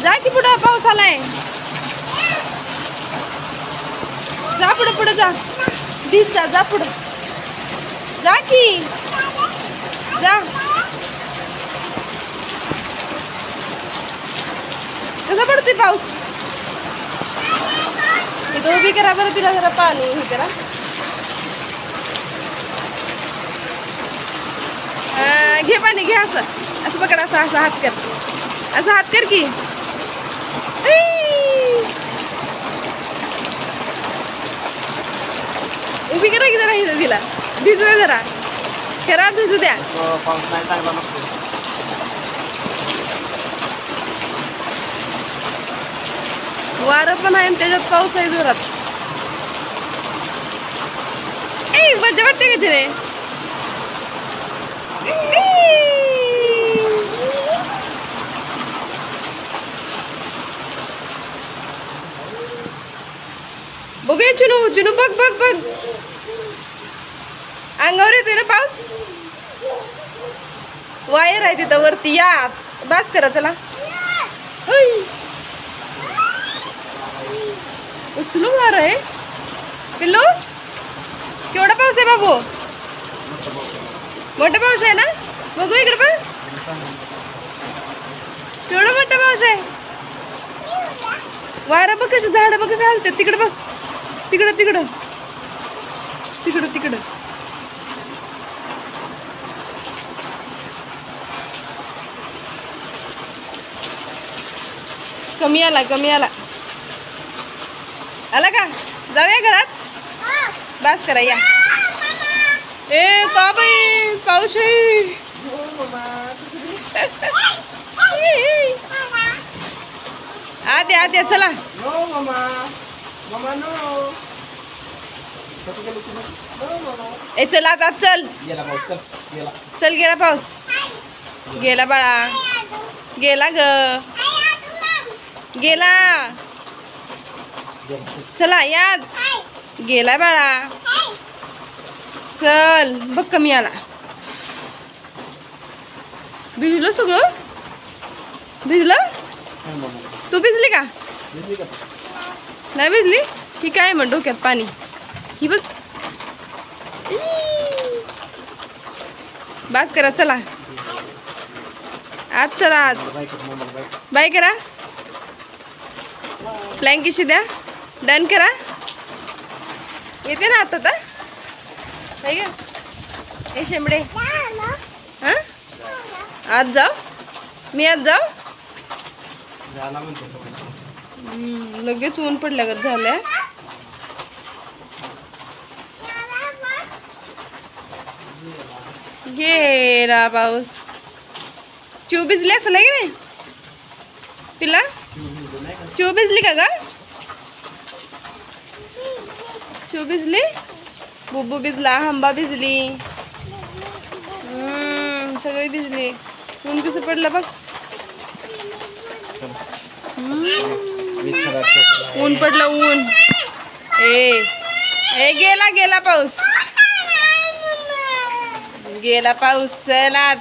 जा की पुढं, पाऊस आलाय. जा पुढं पुढं जा. दिसता जा पुढं. जा की जा. कसा पडतोय पाऊस? इथं उभी करा बरं, तिला जरा पाणी उभी करा. घे पाणी घे. असं असं पकड. असं असं हात कर. असं हात कर की. उभी करा की जरा इथं तिला. भिजू द्या जरा. खराब भिजू द्या. वारं पण आहे त्याच्यात पाऊस आहे जोरात. मजा वाटते का तिने? बघूया चुनू. चुनू बघ बघ बघ. अंगावर येतोय ना पाऊस. वायर आहे तिथं वरती. या बास करा चला. उचलू वार आहे. पिल्लू केवढा पाऊस आहे बाबू? मोठा पाऊस आहे ना. बघू इकडे पण. केवढा मोठा पाऊस आहे. वारा बघ कशी. झाड बघ कशी हलतात. तिकडे बघ. तिकडं तिकडं तिकडं तिकडं. कमी आला कमी आला. आला का? जाऊया घरात. बास करा या. ए का बाई पाऊस आहे. आत या आत या चला. ए चल आता चल. चल गेला पाऊस. गेला बाळा. गेला ग. गेला. चला याद. गेला बाळा. चल बघ कमी आला. भिजलं सगळं. भिजलं. तू भिजली का? नाही भिजली. ही काय मग डोक्यात पाणी. ही बघ. बास करा चला. आज चला आज. बाय करा. फ्लॅंक किशी द्या. डन करा. येते ना आता तर. नाही का हे शेंबडे. हां आज जाऊ. मी आज जाऊ. लगेच ऊन पडल्यागत झालंय. गेला पाऊस. चिव भिजली असं नाही की नाही पिला. चिव भिजली का ग? चिव भिजली. बुब्बू भिजला. हंबा भिजली. सगळी भिजली. ऊन कसं पडलं बघ. ऊन पडलं ऊन. ए गेला गेला पाऊस. गेला पाऊस. चला